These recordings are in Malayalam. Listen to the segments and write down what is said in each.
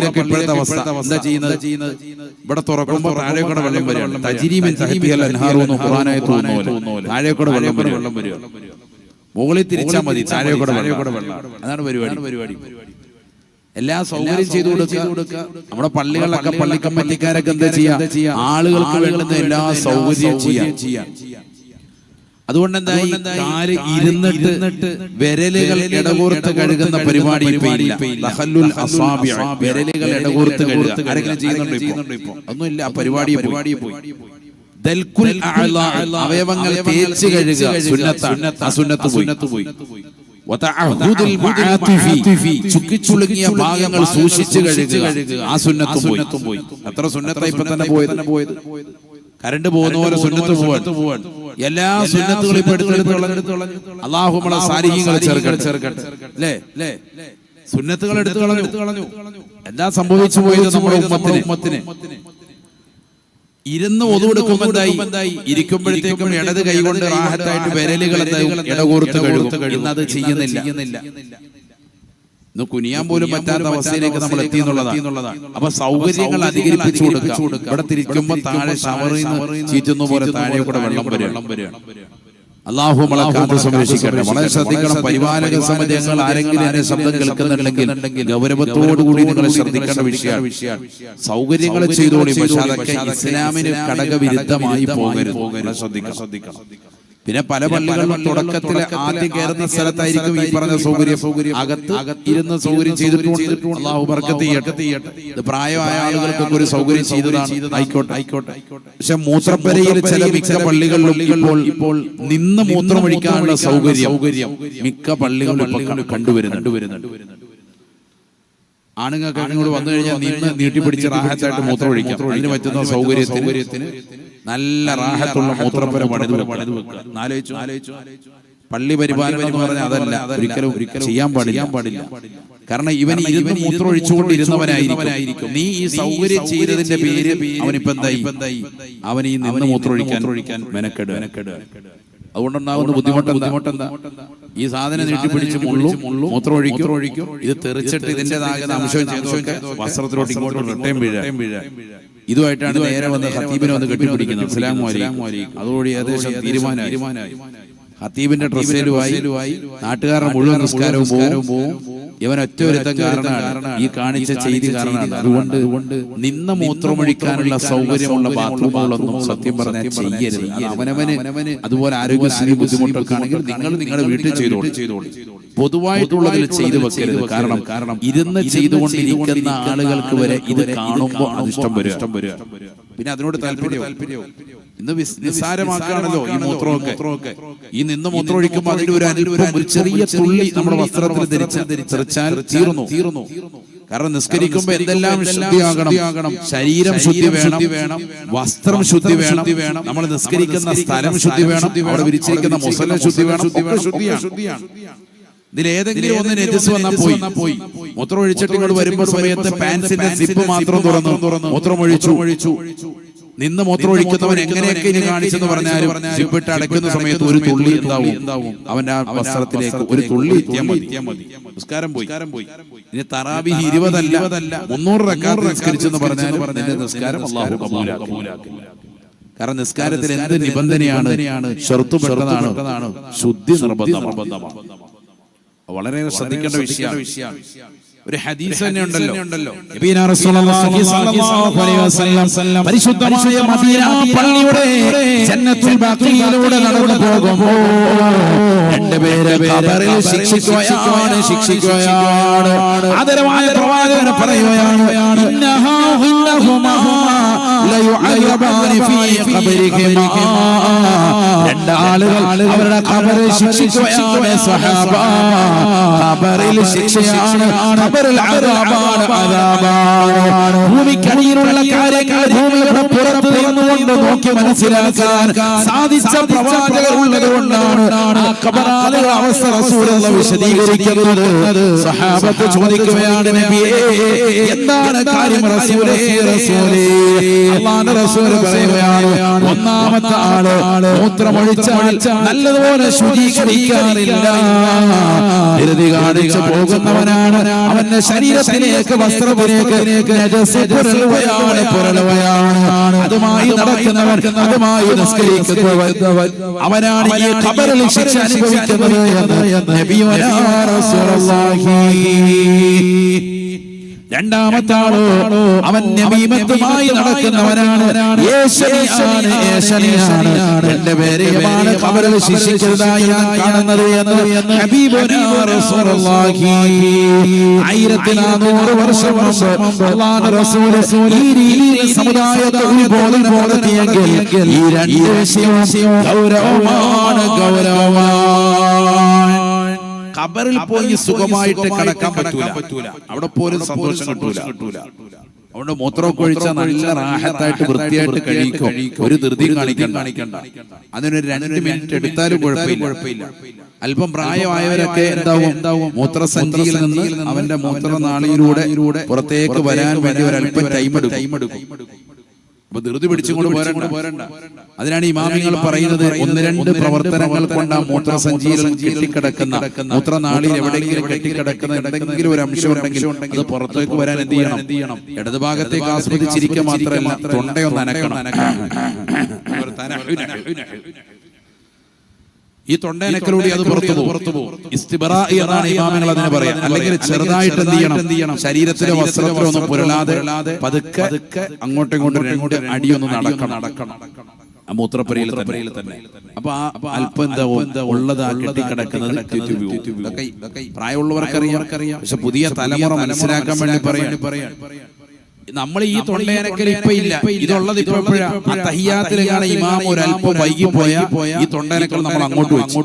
പള്ളിയിലൊക്കെ ഇപ്പോഴത്തെ അവസ്ഥ എന്താ ചെയ്യുന്നത്? ഇവിടെ തുറക്കുമ്പോൾ താഴേക്കൂടെ വെള്ളം വരികയാണ്. തജ്രീമിൻ തഹ്തിഹൽ അൻഹാറു എന്ന് ഖുർആനായത്ത് തോന്നുന്നു. താഴേക്കൂടെ വെള്ളം വരിക. മുകളിൽ തിരിച്ചാൽ മതി, താഴേക്കൂടെ വെള്ളം. അതാണ് പരിപാടി. എല്ലാ സൗകര്യം ചെയ്തു കൊടുക്കുക. നമ്മുടെ പള്ളികളിലൊക്കെ പള്ളി കമ്മിറ്റിക്കാരൊക്കെ എന്താ ചെയ്യാ? ആളുകൾക്ക് വേണ്ടുന്ന എല്ലാ സൗകര്യവും ചെയ്യാം. അതുകൊണ്ട് എന്തായി? കാല് ഇരുന്നിട്ട് വിരലുകൾ ഇടകോർത്ത് കഴുകുന്ന പരിപാടി വിരലുകൾ ഇടകോർത്ത് കഴുകുക ആരെങ്കിലും ചെയ്യുന്നുണ്ടോ? ഇപ്പൊ ഒന്നുമില്ല. ആ പരിപാടി പോയി. അവയവങ്ങൾ തേച്ച് കഴുകുക സുന്നത്ത് പോയി. ചുക്കിച്ചുളുങ്ങിയ ഭാഗങ്ങൾ സൂക്ഷിച്ച് കഴുകുക ആ സുന്നത്തും പോയി. അത്ര സുന്നത്തായി ഇപ്പൊ തന്നെ പോയത്. കരണ്ട് പോകുന്ന പോലെ സുന്നത്ത് പോവാൻ എല്ലാ സുന്നത്തുകളും ഇപ്പൊ എടുത്തെടുത്ത് അല്ലാഹു നമ്മളെ സാലിഹീങ്ങളെ ചേർക്കട്ടെ അല്ലേ? സുന്നത്തുകൾ എടുത്തു കളഞ്ഞു. എന്താ സംഭവിച്ചു പോയത്? നമ്മുടെ ഉമ്മത്തിന് ഇരുന്ന് ഒതുവെടുക്കുമ്പോ എന്തായി? ഇരിക്കുമ്പോഴത്തേക്കും ഇടത് കൈകൊണ്ട് റാഹത്തായിട്ട് വിരലുകൾ ഇടകോർത്ത് കഴുകും. ഇന്നത് ചെയ്യുന്നില്ല. ഇന്ന് കുനിയാൻ പോലും പറ്റാത്ത അവസ്ഥയിലേക്ക് നമ്മൾ എത്തി എന്നുള്ളതാണ്. അപ്പൊ സൗകര്യങ്ങൾ അധികരിപ്പിച്ചു കൊടുക്കുക. ഇവിടെ തിരിക്കുമ്പോ താഴെ ഷവറിൽ നിന്ന് ചീറ്റുന്ന പോലെ താഴെ കൂടെ വെള്ളം വരികയാണ്. അല്ലാഹു നമ്മളെ കാത്തു സംരക്ഷിക്കട്ടെ. വളരെ ശ്രദ്ധിക്കണം. പരിപാലക സമിതി അംഗങ്ങൾ ആരെങ്കിലും എന്റെ ശബ്ദം കേൾക്കുന്നുണ്ടെങ്കിൽ ഗൗരവത്തോടുകൂടി നിങ്ങൾ ശ്രദ്ധിക്കേണ്ട വിഷയമാണ്. സൗകര്യങ്ങൾ ചെയ്തോളി, പക്ഷെ അതൊക്കെ ഇസ്ലാമിന് ഘടകവിരുദ്ധമായി പോകരുത്. ശ്രദ്ധിക്കണം. പിന്നെ പല പള്ളികളിലും തുടക്കത്തിൽ ആദ്യം കയറുന്ന സ്ഥലത്തായിരിക്കും ഈ പറഞ്ഞ സൗകര്യം അകത്ത് ഇരുന്ന് സൗകര്യം ചെയ്തിട്ടുണ്ട്. അല്ലാഹു ബർക്കത്ത് ചെയ്യട്ടെ. ഇത് പ്രായമായ ആളുകൾക്കൊക്കെ ഒരു സൗകര്യം ചെയ്തതാണ്. ആയിക്കോട്ടെ. പക്ഷെ മൂത്രപ്പരയിൽ ചില മിക്ക പള്ളികളിലും ഇപ്പോൾ നിന്ന് മൂത്രമൊഴിക്കാനുള്ള സൗകര്യം മിക്ക പള്ളികളിലും കണ്ടുവരുന്നുണ്ട്. ആണുങ്ങൾക്ക് അങ്ങോട്ട് വന്നു കഴിഞ്ഞാൽ നിന്ന് നീട്ടിപ്പിടിച്ച് റാഹത്തായിട്ട് മൂത്രമൊഴിക്കാം. അതിന് പറ്റുന്ന സൗകര്യത്തിന് നല്ല റാഹത്തുള്ള മൂത്രപ്പുര പണിത് വെക്കുക. ആലോചിച്ചു. പള്ളി പരിപാലനം എന്ന് പറഞ്ഞാൽ അതല്ല, ഒരിക്കലും ചെയ്യാൻ പാടില്ല. കാരണം ഇവൻ ഇരുന്ന് മൂത്രമൊഴിച്ചുകൊണ്ടിരുന്നവനായിരിക്കും. നീ ഈ സൗകര്യം ചെയ്തതിന്റെ പേര് അവനിപ്പോ എന്തായി? അവൻ ഈ നിന്ന് മൂത്രമൊഴിക്കാൻ മെനക്കെട്. അതുകൊണ്ടുണ്ടാകുന്ന ബുദ്ധിമുട്ടെന്താ? ഈ സാധനം നീട്ടിപ്പിടിച്ച് മൂത്രമൊഴിക്കും. ഇത് തെറിച്ചിട്ട് ഇതിന്റേതാകുന്ന അംശം വസ്ത്രത്തിലോട്ട് ഇങ്ങോട്ട് റിട്ടേൺ വീഴ. ഇതുമായിട്ടാണ് നേരെ വന്ന് ഖത്തീബിനെ വന്ന് കെട്ടിപ്പിടിക്കുന്നത്. അസ്സലാമു അലൈക്കും. അതോടെ ഏകദേശം തീരുമാനമായി. ഖത്തീബിന്റെ ഡ്രസ്സേലുമായി നാട്ടുകാരുടെ മുഴുവൻ നിസ്കാരവും പോവും. ഇവൻ ഒറ്റ ഒരുത്തം കാരണമാണ്, ഈ കാണിച്ച ചെയ്തി കാരണമാണ്. അതുകൊണ്ട് നിന്ന് മൂത്രമൊഴിക്കാനുള്ള സൗകര്യമുള്ള ബാത്റൂമുകളൊന്നും സത്യം പറഞ്ഞാൽ ചെയ്യരുത്. അവനവന് അതുപോലെ ആരോഗ്യസ്ഥിതി ബുദ്ധിമുട്ടൊക്കെ ആണെങ്കിൽ നിങ്ങൾ നിങ്ങളുടെ വീട്ടിൽ ചെയ്തോളൂ. പൊതുവായിട്ടുള്ളതിൽ ചെയ്തു വെക്കരുത്. കാരണം ഇരുന്ന് ചെയ്തുകൊണ്ടിരിക്കുന്ന ആളുകൾക്ക് വരെ ഇത് കാണുമ്പോൾ അത് ഇഷ്ടം വരും. പിന്നെ അതിനോട് താല്പര്യവും. ഇന്ന് നിസ്സാരമാക്കാണല്ലോ ഈ മൂത്രമൊക്കെ. ഈ നിന്ന് മൂത്രം ഒഴിക്കുമ്പോൾ അതിന്റെ ഒരു അനുഭവം, ഒരു ചെറിയ തുള്ളി നമ്മുടെ വസ്ത്രത്തിൽ ധരിച്ചാൽ തീർന്നു. കാരണം നിസ്കരിക്കുമ്പോ എന്തെല്ലാം ശുദ്ധിയാകണം. ശരീരം ശുദ്ധി വേണം, വസ്ത്രം ശുദ്ധി വേണം, നമ്മൾ നിസ്കരിക്കുന്ന സ്ഥലം ശുദ്ധി വേണം, അവിടെ വിരിച്ചിരിക്കുന്ന മുസല്ല ശുദ്ധി വേണം. ഒക്കെ ശുദ്ധിയാണ്. ഇതിലേതെങ്കിലും ഒന്ന് നെജസ് വന്നാൽ പോയി. മൂത്രം ഒഴിച്ചിട്ട് ഇങ്ങോട്ട് വരുമ്പോ സമയത്ത് പാൻസിന്റെ സിപ്പ് മാത്രം തുറന്നു മൂത്രമൊഴിച്ചു. നിന്ന് മൂത്രമൊഴിക്കുന്നവൻ എങ്ങനെയൊക്കെ ഇനി കാണിച്ചെന്ന് പറഞ്ഞാലും സിപ്പിട്ട് അടയ്ക്കുന്ന സമയത്ത് ഒരു തുള്ളി എന്താവും അവന്റെ ആ വസ്ത്രത്തിലേക്ക് ഒരു തുള്ളി എത്തിയാൽ മതി. നിസ്കാരം പോയി. ഇനി തറാവീഹ് 20 അല്ല 300 റക്അത്ത് നിസ്കരിച്ചെന്ന് പറഞ്ഞാലും നിന്റെ നിസ്കാരം അല്ലാഹു കബൂലാക്കും. കാരണം നിസ്കാരത്തിൽ എന്ത് നിബന്ധനയാണ്? ഷർത്തുപ്പെട്ടതാണ്, ശുദ്ധി നിർബന്ധമാണ്. വളരെ ശ്രദ്ധിക്കേണ്ട വിഷയമാണ്. ഒരു ഹദീസ് തന്നെ ഉണ്ടല്ലോ. നബിയനാ റസൂലുള്ളാഹി സ്വല്ലല്ലാഹു അലൈഹി വസല്ലം പരിശുദ്ധമായ മദീന പള്ളിയുടെ ജന്നത്തുൽ ബഖീയിലൂടെ നടന്നു പോകുമ്പോൾ രണ്ടുപേരെ ഖബറിൽ ശിക്ഷിക്കുകയാണ്. ആദരവായ പ്രവാചകൻ പറയുകയാണ്, ഇന്നഹുമാ ലയുഅയബാനി ഫീ ഖബരിഹിമാ. രണ്ടാളുകൾ അവരുടെ ഖബറിൽ ശിക്ഷിക്കുകയാണ്. സഹാബ ഖബറിൽ ശിക്ഷയാണ്, ഖബറിൽ അദാബാണ്. ഭൂമിക്കടിയിലുള്ള കാര്യങ്ങൾ ഭൂമിയുടെ പുറത്ത് നിന്നുകൊണ്ട് നോക്കി മനസ്സിലാക്കാൻ സാധിച്ച പ്രവാചകർ ഉള്ളത് കൊണ്ടാണ് ആ ഖബറാളുകളുടെ അവസ്ഥ റസൂലുള്ള വിശദീകരിക്കുന്നത്. സഹാബത്ത് ചോദിക്കുകയാണ്, നബിയേ എന്താണ് കാര്യം റസൂലേ? അല്ലാഹുവിന്റെ റസൂൽ പറയുകയാണ്, ഒന്നാമത്തെ ആള് മൂത്രമൊഴിച്ചാൽ നല്ലതുപോലെ ശുചീകരിക്കാറില്ല, ധൃതി കാണിച്ചു പോകുന്നവനാണ്. അവന്റെ ശരീരത്തിലേക്ക് വസ്ത്രത്തിലേക്ക് നജസ് പുരളുകയാണ്. അതുമായി നടക്കുന്നവൻ, അതുമായി നിസ്കരിക്കുന്നവൻ, അവനാണ് ഈ ഖബറിൽ ശിക്ഷ അനുഭവിക്കുന്നത് എന്ന് നബിയുനാ റസൂലുള്ളാഹി. രണ്ടാമത്തെ ആളോ അവൻ നബീമത്തുമായി നടക്കുന്നവനാണ്, എന്റെ പേരെയാണ് ഖബറിൽ ശിക്ഷിച്ചതായി ഞാൻ കാണുന്നത് എന്ന് ഹബീബുനാ റസൂലുള്ളാഹി. 1400 വർഷം മുമ്പ് അല്ലാഹുവിന്റെ റസൂൽ ഈ രീതിയിൽ സമുദായത്തെ ഉത്ബോധനപ്പെടുത്തിയെങ്കിൽ ഈ രണ്ട് വിഷയവും ഗൗരവമാണ്. ഖബറിൽ പോയി സുഖമായിട്ട് കിടക്കാൻ പറ്റൂല, അവിടെ പോലും സന്തോഷം കിട്ടൂല. അതുകൊണ്ട് മൂത്രമൊക്കെ ഒഴിച്ചാൽ നല്ല റാഹത്തായിട്ട് വൃത്തിയായിട്ട് കഴിക്കും, ഒരു ധൃതിയും കാണിക്കണ്ട. അതിനൊരു 2 മിനിറ്റ് എടുത്താലും കുഴപ്പമില്ല. അല്പം പ്രായമായവരൊക്കെ എന്താവും മൂത്രസഞ്ചിയിൽ നിന്ന് അവന്റെ മൂത്രനാളിയിലൂടെ പുറത്തേക്ക് വരാൻ വേണ്ടി ഒരല്പം ടൈം എടുക്കും. അപ്പൊ ധൃതി പിടിച്ചുകൊണ്ട് പോരണ്ട. അതിനാണ് ഇമാമിങ്ങൾ പറയുന്നത്, 1-2 പ്രവർത്തനങ്ങൾ കൊണ്ട് ആ മൂത്രസഞ്ചിയിൽ കെട്ടിക്കിടക്കുന്ന മൂത്രനാളിയിൽ എവിടെയെങ്കിലും കെട്ടിക്കിടക്കുന്ന എന്തെങ്കിലും ഒരു അംശം ഉണ്ടെങ്കിൽ അത് പുറത്തേക്ക് വരാൻ എന്ത് ചെയ്യണം? ഇടതുഭാഗത്തേക്ക് ആസ്വദിച്ചിരിക്കുക മാത്രമല്ല, തൊണ്ടയൊന്ന് അനക്കണം. ഈ തൊണ്ടനക്കലൂടെ അത് പുറത്തു പോകും. ഇസ്തിബ്റാ എന്നാണ് ഇമാമികൾ അതിനെ പറയാം. അല്ലെങ്കിൽ ചെറുതായിട്ട് എന്ത് ചെയ്യണം? ശരീരത്തിലെ വസ്ത്രത്തിലൊന്നും പുരളാതെ പതുക്കെ അങ്ങോട്ടും ഇങ്ങോട്ടും 2 അടിയൊന്നും നടക്കണം മൂത്രപ്പുരയിൽ തന്നെ. അപ്പൊ ആ അല്പം എന്താ ഉള്ളത് കെട്ടിക്കിടക്കുന്നത് പ്രായമുള്ളവർക്കറിയാം. പക്ഷെ പുതിയ തലമുറ മനസ്സിലാക്കാൻ വേണ്ടി പറയാം, നമ്മൾ ഈ തൊണ്ടയനക്കൽ ഇപ്പൊ ഇല്ല, ഇതുള്ളത് ഇപ്പൊ എപ്പോഴാണ്? തഹിയ്യാത്തിലാണ് ഇമാം ഒരല്പം വൈകി പോയ ഈ തൊണ്ടയനക്കൽ നമ്മൾ അങ്ങോട്ട് വെച്ചു.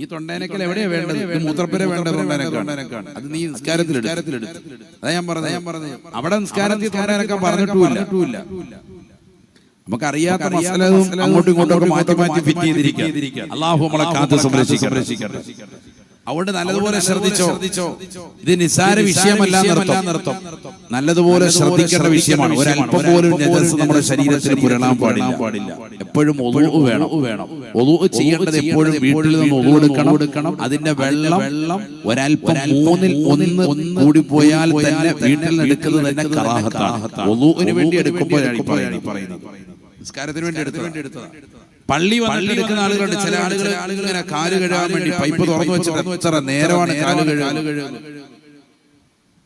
ഈ തൊണ്ടയനക്കൽ എവിടെയാ വേണ്ടത്? മൂത്രപ്പുര വേണ്ട തൊണ്ടയനക്കാണ്. അത് നീ നിസ്കാരത്തിലെടുത്ത്. അതാ ഞാൻ പറഞ്ഞത്. അവിടെ നിസ്കാരത്തിൽ തൊണ്ടയനക്കാൻ പറഞ്ഞിട്ടുമില്ല. നമുക്കറിയാത്ത മസലതും അങ്ങോട്ടും ഇങ്ങോട്ടും മാറ്റി ഫിറ്റ് ചെയ്തിരിക്കുക. അല്ലാഹു നമ്മളെ കാത്ത് സംരക്ഷിക്കട്ടെ. അതുകൊണ്ട് നല്ലതുപോലെ ശ്രദ്ധിച്ചോ. ഇത് നിസ്സാര വിഷയമല്ല എന്നർത്ഥം. നല്ലതുപോലെ ശ്രദ്ധിക്കേണ്ട വിഷയമാണ്. ഒരല്പം പോലും നജസ് നമ്മുടെ ശരീരത്തിൽ പുരളാൻ പാടില്ല. എപ്പോഴും ഒളു വേണം. ഒളു ചെയ്യേണ്ടത് എപ്പോഴും വീട്ടിൽ നിന്ന് ഒളു എടുക്കണം. അതിന്റെ വെള്ളം ഒരല്പം 1/3 കൂടി പോയാൽ തന്നെ വീട്ടിൽ നിന്ന് എടുക്കുന്നത് തന്നെ കറാഹത്താണ്. ഒളുവിന് വേണ്ടി എടുക്കുമ്പോഴാണ് പറയുന്നത്. നിസ്കാരത്തിന് വേണ്ടി എടുത്തതാണ്. പള്ളി വന്നെടുക്കുന്ന ആളുകളുണ്ട്. ചില ആളുകൾ ഇങ്ങനെ കാല് കഴുകാൻ വേണ്ടി പൈപ്പ് തുറന്നു വെച്ചിട്ട് എത്ര നേരമാണ് കാല് കഴുകുന്നത്?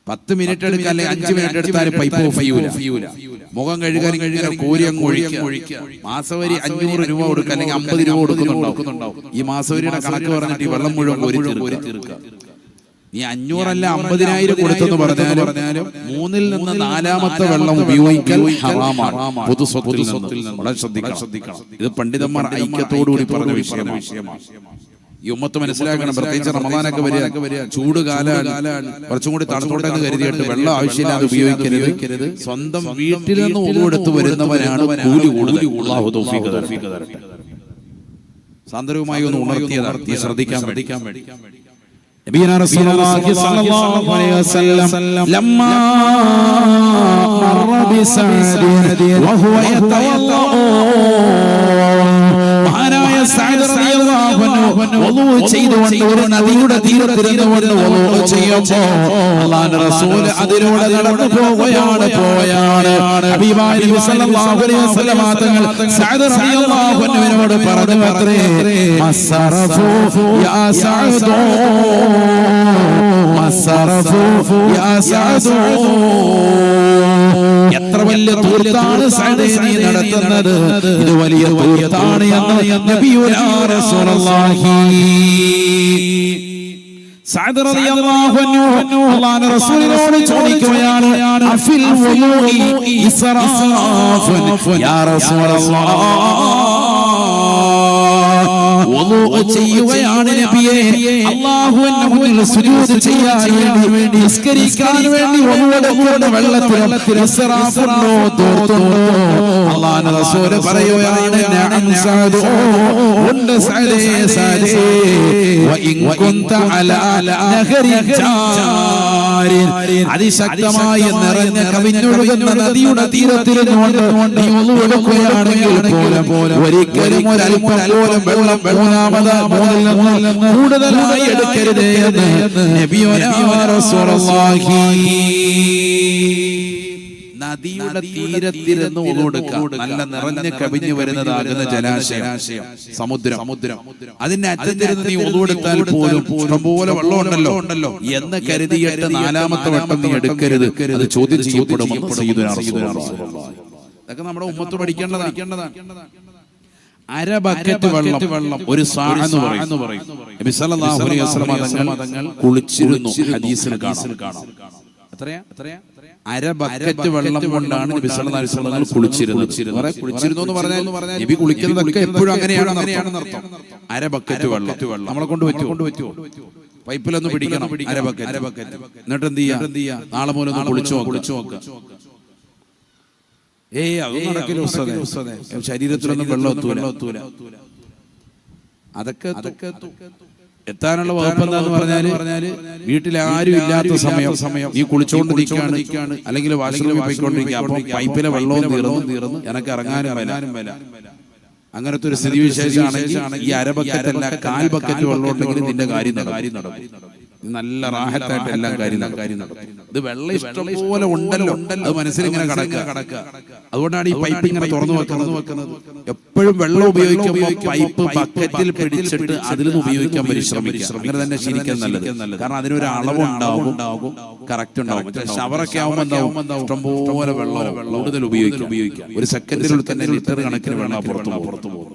10 മിനിറ്റ് എടുക്കുക, അല്ലെങ്കിൽ 5 മിനിറ്റ് എടുത്താലും പൈപ്പ് ഓഫ് ചെയ്യൂല. മുഖം കഴുകാൻ ഇങ്ങനെ കോരി അങ്ങ് ഒഴിക്കുക. മാസവരി 500 രൂപ കൊടുക്കുക, അല്ലെങ്കിൽ 50 രൂപ കൊടുക്കുന്നുണ്ടാവും. ഈ മാസവരിയുടെ കണക്ക് പറഞ്ഞിട്ട് ഈ വെള്ളം മുഴുവൻ കോരി തീർക്കുക. നീ 500 അല്ല 50,000 കൊടുത്തെന്ന് പറഞ്ഞാലും 3-ൽ നിന്ന് 4-ാമത്തെ വെള്ളം ഉപയോഗിക്കൽ ഹറാമാണ്. പൊതു സ്വത്തിൽ നിന്ന് വളരെ ശ്രദ്ധിക്കണം. ഇത് പണ്ഡിതന്മാർ ഐക്യത്തോടുകൂടി പറഞ്ഞ വിഷയമാണ്. ഈ ഉമ്മത്ത് മനസ്സിലാക്കണം. പ്രത്യേകിച്ച് റമദാനൊക്കെ വരിക, ചൂട് കാലാണ്, കുറച്ചും കൂടി തണുത്തോട്ടെ എന്ന് കരുതിയിട്ട് വെള്ളം ആവശ്യമില്ലാതെ ഉപയോഗിക്കരുത്. സ്വന്തം വീട്ടിൽ നിന്ന് ഒന്നുകൊടുത്ത് വരുന്നവനാണ് കൂലി കൂടുതൽ. അല്ലാഹു തൗഫീഖ് തരട്ടെ. സാന്ദർഭികമായി ഒന്ന് ഉണർത്തിയതാണ്, ശ്രദ്ധിക്കാൻ വേണ്ടി. നബിയുനാ റസൂലുള്ളാഹി സ്വല്ലല്ലാഹു അലൈഹി വസല്ലം ലമ്മാ മറ ബിസഅദ് വഹുവ യതവല്ലഉ, മഹാനായ സഅദ് റളിയല്ലാഹു അൻഹു വുളൂ ചെയ്തുകൊണ്ട് ഒരു നദിയുടെ തീരത്തിരുന്നുകൊണ്ട് വുളൂ ചെയ്യുമ്പോൾ അല്ലാഹുവിന്റെ റസൂൽ അതിലൂടെ നടന്നു പോവുകയാണ്. ഹബീബായ നബി സല്ലല്ലാഹു അലൈഹി വസല്ലം തങ്ങൾ സഅദ് റളിയല്ലാഹു അൻഹുവിനോട് പറഞ്ഞു, അത്രേ മസ്സറഫു യാ സഅദ്, എത്ര വലിയ തൂർത്താണ് സഅദേ നീ നടത്തുന്നത്, ഇത് വലിയ തൂർത്താണ് എന്ന് നബിയുനാ റസൂലുള്ളാഹി. സഅദ് റളിയല്ലാഹു അൻഹു അല്ലാഹുവിന്റെ റസൂലിനോട് ചോദിക്കുകയാണ്, അഫിൽ വുളൂഇ ഇസ്റാഫുൻ യാ റസൂലല്ലാഹ്, വുളൂ ചെയ്യുകയാണ് നബിയേ. അല്ലാഹുവിന്റെ മുന്നിൽ സുജൂദ് ചെയ്യാൻ വേണ്ടി നിസ്കരിക്കാൻ വേണ്ടി വുളൂടെ വെള്ളത്തിൽ ഇസ്റാഫുണ്ടോ തോർത്തുണ്ടോ? അല്ലാഹുവിന്റെ റസൂൽ പറയുകയാണ് നഅം സഅദ് ഉണ്ട് സഅദേ സഅദേ വഇൻ കുൻത അലാ നഹരി ജാരിൻ അതിശക്തമായ നിറഞ്ഞ കവിഞ്ഞൊഴുകുന്ന നദിയുടെ തീരത്തിൽ നിന്നുകൊണ്ട് നീ വുളൂ എടുക്കുകയാണെങ്കിൽ പോലും ഒരിക്കലും ഒരൽപ്പം പോലും വെള്ളം മൂന്നിൽ നിന്ന് കൂടുതലായി എടുക്കരുത് എന്ന് നബിയുനാ റസൂലുള്ളാഹി. നദിയുടെ തീരത്തിരുന്ന് വുളൂ എടുക്കാം. നല്ല നിറഞ്ഞ് കവിഞ്ഞു വരുന്നതാകുന്ന ജലാശയം, സമുദ്രം. അതിന്റെ അറ്റത്തിരുന്ന് നീ വുളൂ എടുത്താൽ പോലും ഇഷ്ടംപോലെ വെള്ളം ഉണ്ടല്ലോ എന്ന് കരുതിയിട്ട് നാലാമത്തെ വട്ടം നീ എടുക്കരുത്. അത് ചോദ്യം ചെയ്യപ്പെടുമെന്ന് സയ്യിദുനാ റസൂലുള്ളാഹി. ഇതൊക്കെ നമ്മുടെ ഉമ്മത്ത് പഠിക്കേണ്ടതാണ്. അര ബക്കറ്റ് വെള്ളം ഒരു സാ എന്ന് പറയും. നബി സല്ലല്ലാഹു അലൈഹി വസല്ലം തങ്ങൾ കുളിച്ചിരുന്നു. ഹദീസിൽ കാണാം. എത്രയാ? അര ബക്കറ്റ് വെള്ളം കൊണ്ടാണ് നബി സല്ലല്ലാഹു അലൈഹി വസല്ലം കുളിച്ചിരുന്നു എന്ന് പറഞ്ഞാൽ നബി കുളിക്കുന്നതൊക്കെ എപ്പോഴും അങ്ങനെയാണെന്ന് അർത്ഥം. അര ബക്കറ്റ് വെള്ളം നമ്മളെ കൊണ്ട് പറ്റുമോ? പൈപ്പിലൊന്ന് പിടിക്കണം അര ബക്കറ്റ്. എന്നിട്ട് എന്ത് ചെയ്യാ? നാളെ മുതൽ ഒന്ന് കുളിച്ചു നോക്കുക. അതൊന്നും നടക്കില്ല ഉസ്താദേ. ശരീരത്തിലൊന്നും വെള്ളം എത്തൂല. അതൊക്കെ എത്താനുള്ള വകുപ്പ് എന്താന്ന് പറഞ്ഞാല് വീട്ടിൽ ആരും ഇല്ലാത്ത സമയം ഈ കുളിച്ചോണ്ടിരിക്കുകയാണ്, അല്ലെങ്കിൽ വാഷ്റൂമിൽ പോയിക്കൊണ്ടിരിക്കുക. അപ്പൊ പൈപ്പിലെ വെള്ളവും തീർന്നു എനക്ക് ഇറങ്ങാനും വരാനും അങ്ങനത്തെ ഒരു സ്ഥിതിവിശേഷമാണെങ്കിൽ ഈ അര ബക്കറ്റല്ല 1/4 ബക്കറ്റ് വെള്ളം ഉണ്ടെങ്കിൽ നിന്റെ കാര്യം നടക്കും. നല്ല റാഹത്തായിട്ട് എല്ലാം കാര്യം നടക്കും. ഇത് വെള്ളം ഇഷ്ടംപോലെ ഉണ്ടല്ലോ, അത് മനസ്സിലിങ്ങനെ കടക്കുക. അതുകൊണ്ടാണ് ഈ പൈപ്പ് ഇങ്ങനെ തുറന്നു വെക്കുന്നത്. എപ്പോഴും വെള്ളം ഉപയോഗിക്കുമ്പോൾ പൈപ്പ് ബക്കറ്റിൽ പിടിച്ചിട്ട് അതിൽ നിന്ന് ഉപയോഗിക്കാൻ പരിശ്രമിക്കുക. അങ്ങനെ തന്നെ ശരിക്കും നല്ലത്. കാരണം അതിനൊരു അളവുണ്ടാകും, കറക്റ്റ് ഉണ്ടാവും. ഷവറൊക്കെ ആവുമ്പോൾ എന്താവും? ഇഷ്ടംപോലെ വെള്ളം കൂടുതൽ ഉപയോഗിക്കാം. ഒരു സെക്കൻഡിനുള്ളിൽ തന്നെ ലിറ്റർ കണക്കിന് വെള്ളം പുറത്തു പോകും.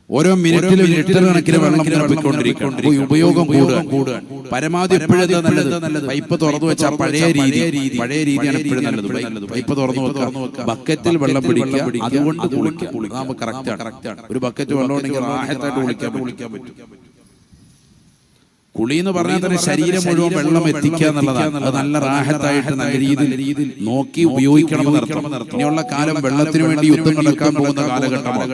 ഓരോ മിനിറ്റിലും ലിറ്റർ കണക്കിന് വെള്ളം ലഭിക്കൊണ്ടിരിക്കും. ഉപയോഗം കൂടുക. പരമാവധി എപ്പോഴത്തെ നല്ലത് പൈപ്പ് തുറന്നു വെച്ചാൽ പഴയ രീതിയാണ് എപ്പോഴും നല്ലത്. പൈപ്പ് തുറന്നു വെക്കുക, ബക്കറ്റിൽ വെള്ളം പിടിക്കുക, അതുകൊണ്ട് കുളിക്കുക. കറക്റ്റാണ്. ഒരു ബക്കറ്റ് വെള്ളം ഉണ്ടെങ്കിൽ റാഹത്തായിട്ട് കുളിക്കാൻ പറ്റും. കുളി എന്ന് പറഞ്ഞാൽ തന്നെ ശരീരം മുഴുവൻ വെള്ളം എത്തിക്കുക എന്നുള്ളതാണ്. അത് നല്ല റാഹത്തായിട്ട് നല്ല രീതിയിൽ നോക്കി ഉപയോഗിക്കണമെന്ന് അർത്ഥം. ഇനിയുള്ള കാലം വെള്ളത്തിന് വേണ്ടി യുദ്ധം നടക്കാൻ പോകുന്ന കാലഘട്ടമാണ്.